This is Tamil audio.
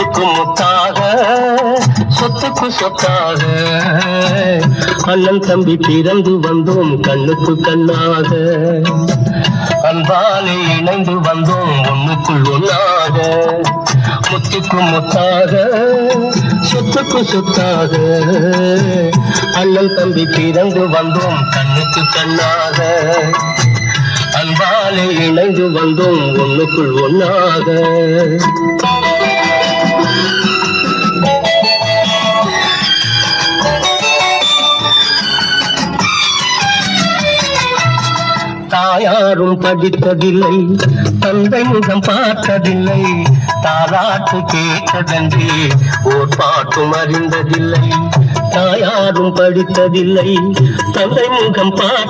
முத்துக்கு முத்தாக சொத்துக்கு சொத்தாக அண்ணன் தம்பி பிறந்து வந்தோம் கண்ணுக்கு கண்ணாக அன்பாலே இணைந்து வந்தோம் ஒண்ணுக்குள் ஒண்ணாக முத்துக்கு முத்தாக சொத்துக்கு சொத்தாக அண்ணன் தம்பி பிறந்து வந்தோம் கண்ணுக்கு கண்ணாக அன்பாலே இணைந்து வந்தோம் ஒண்ணுக்குள் ஒண்ணாக தாயாரும் படித்ததில்லை தந்தை முகம் பார்த்ததில்லை தாலாட்டு கேட்டதன்றி ஓர் பாட்டும் அறிந்ததில்லை தாயாரும் படித்ததில்லை தந்தை முகம் பார்த்த